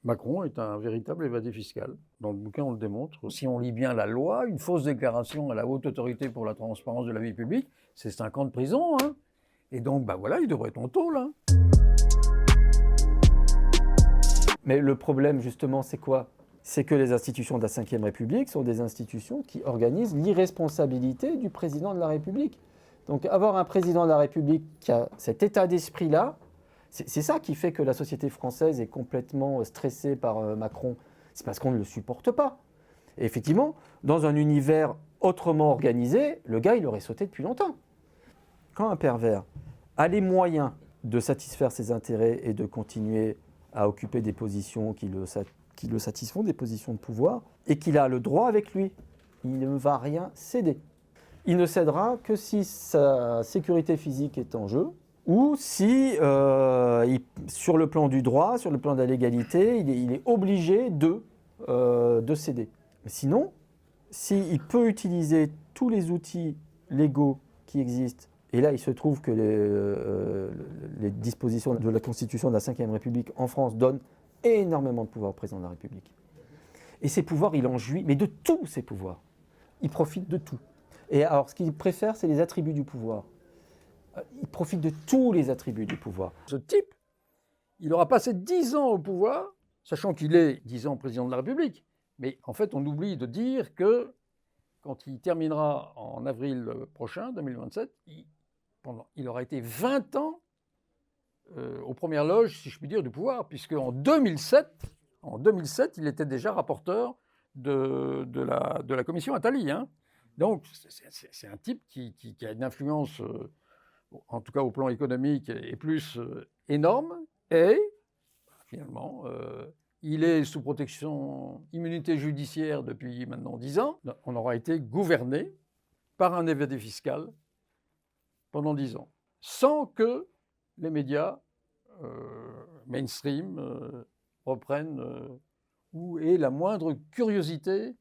Macron est un véritable évadé fiscal. Dans le bouquin, on le démontre. Si on lit bien la loi, une fausse déclaration à la haute autorité pour la transparence de la vie publique, c'est 5 ans de prison. Hein. Et donc, voilà, il devrait être en tôle. Hein. Mais le problème, justement, c'est quoi? C'est que les institutions de la Ve République sont des institutions qui organisent l'irresponsabilité du président de la République. Donc avoir un président de la République qui a cet état d'esprit-là, c'est ça qui fait que la société française est complètement stressée par Macron. C'est parce qu'on ne le supporte pas. Et effectivement, dans un univers autrement organisé, le gars, il aurait sauté depuis longtemps. Quand un pervers a les moyens de satisfaire ses intérêts et de continuer à occuper des positions qui le satisfont, des positions de pouvoir, et qu'il a le droit avec lui, il ne va rien céder. Il ne cédera que si sa sécurité physique est en jeu, ou si, sur le plan du droit, sur le plan de la légalité, il est obligé de céder. Sinon, s'il peut utiliser tous les outils légaux qui existent, et là il se trouve que les dispositions de la Constitution de la Ve République en France donnent énormément de pouvoir au président de la République. Et ces pouvoirs, il en jouit, mais de tous ces pouvoirs. Il profite de tout. Et alors, ce qu'il préfère, c'est les attributs du pouvoir. Il profite de tous les attributs du pouvoir. Ce type, il aura passé 10 ans au pouvoir, sachant qu'il est 10 ans président de la République. Mais en fait, on oublie de dire que quand il terminera en avril prochain, 2027, il aura été 20 ans aux premières loges, si je puis dire, du pouvoir, puisque en 2007, il était déjà rapporteur de la commission Attali. Hein. Donc, c'est un type qui a une influence, en tout cas au plan économique, et plus énorme. Et, finalement, il est sous protection immunité judiciaire depuis maintenant 10 ans. On aura été gouverné par un évadé fiscal pendant 10 ans, sans que les médias mainstream reprennent ou aient la moindre curiosité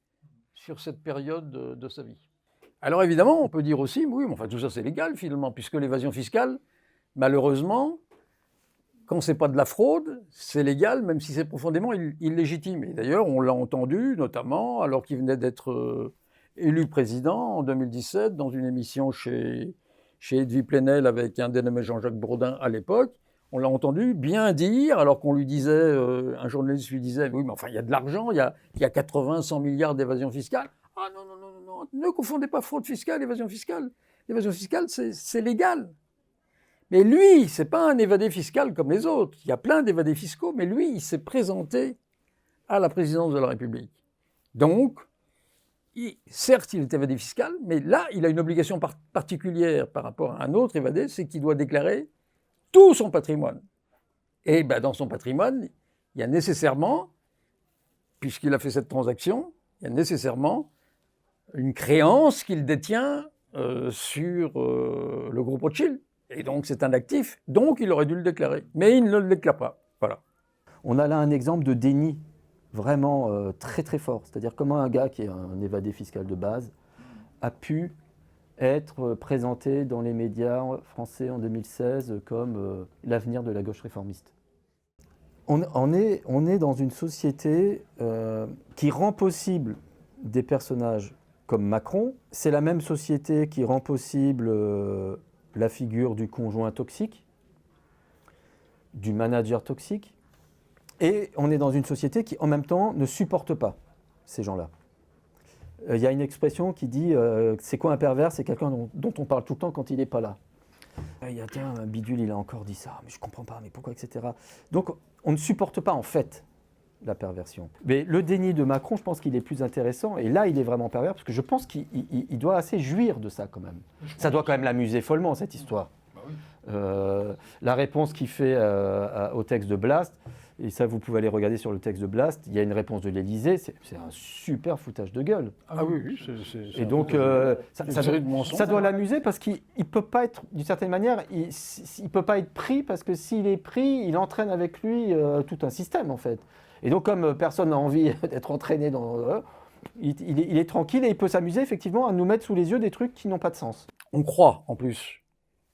sur cette période de sa vie. Alors évidemment, on peut dire aussi, oui, mais enfin tout ça c'est légal finalement, puisque l'évasion fiscale, malheureusement, quand c'est pas de la fraude, c'est légal, même si c'est profondément illégitime. Et d'ailleurs, on l'a entendu, notamment, alors qu'il venait d'être élu président en 2017, dans une émission chez Edwy Plenel avec un dénommé Jean-Jacques Bourdin à l'époque, on l'a entendu bien dire, alors qu'on lui disait, un journaliste lui disait, oui, mais enfin, il y a de l'argent, il y a 80, 100 milliards d'évasion fiscale. Ah non, non, non, non, ne confondez pas fraude fiscale et évasion fiscale. L'évasion fiscale, c'est légal. Mais lui, c'est pas un évadé fiscal comme les autres. Il y a plein d'évadés fiscaux, mais lui, il s'est présenté à la présidence de la République. Donc, certes, il est évadé fiscal, mais là, il a une obligation particulière par rapport à un autre évadé, c'est qu'il doit déclarer tout son patrimoine. Et dans son patrimoine, il y a nécessairement, puisqu'il a fait cette transaction, il y a nécessairement une créance qu'il détient sur le groupe Rothschild. Et donc, c'est un actif, donc il aurait dû le déclarer. Mais il ne le déclare pas. Voilà. On a là un exemple de déni vraiment très très fort. C'est-à-dire comment un gars qui est un évadé fiscal de base a pu être présenté dans les médias français en 2016 comme l'avenir de la gauche réformiste. On est dans une société qui rend possible des personnages comme Macron. C'est la même société qui rend possible la figure du conjoint toxique, du manager toxique. Et on est dans une société qui, en même temps, ne supporte pas ces gens-là. Il y a une expression qui dit c'est quoi un pervers? C'est quelqu'un dont on parle tout le temps quand il n'est pas là. Il y a tiens, Bidule, il a encore dit ça, mais je ne comprends pas, mais pourquoi, etc. Donc, on ne supporte pas, en fait, la perversion. Mais le déni de Macron, je pense qu'il est plus intéressant. Et là, il est vraiment pervers, parce que je pense qu'il doit assez jouir de ça, quand même. Ça doit quand même l'amuser follement, cette histoire. Bah oui. La réponse qu'il fait au texte de Blast, et ça vous pouvez aller regarder sur le texte de Blast, il y a une réponse de l'Élysée, c'est un super foutage de gueule. Ah oui, c'est et donc ça doit l'amuser parce qu'il ne peut pas être, d'une certaine manière, il ne peut pas être pris parce que s'il est pris, il entraîne avec lui tout un système en fait. Et donc comme personne n'a envie d'être entraîné il est tranquille et il peut s'amuser effectivement à nous mettre sous les yeux des trucs qui n'ont pas de sens. On croit en plus,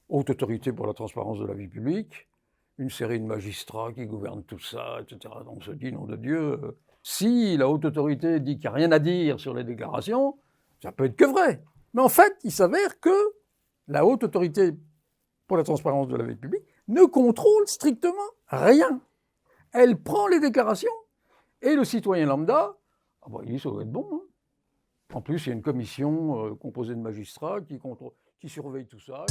haute autorité pour la transparence de la vie publique, une série de magistrats qui gouvernent tout ça, etc. Donc on se dit, nom de Dieu, si la haute autorité dit qu'il n'y a rien à dire sur les déclarations, ça peut être que vrai. Mais en fait, il s'avère que la haute autorité pour la transparence de la vie publique ne contrôle strictement rien. Elle prend les déclarations et le citoyen lambda, ah bah, il dit ça doit être bon. Hein. En plus, il y a une commission composée de magistrats qui surveille tout ça.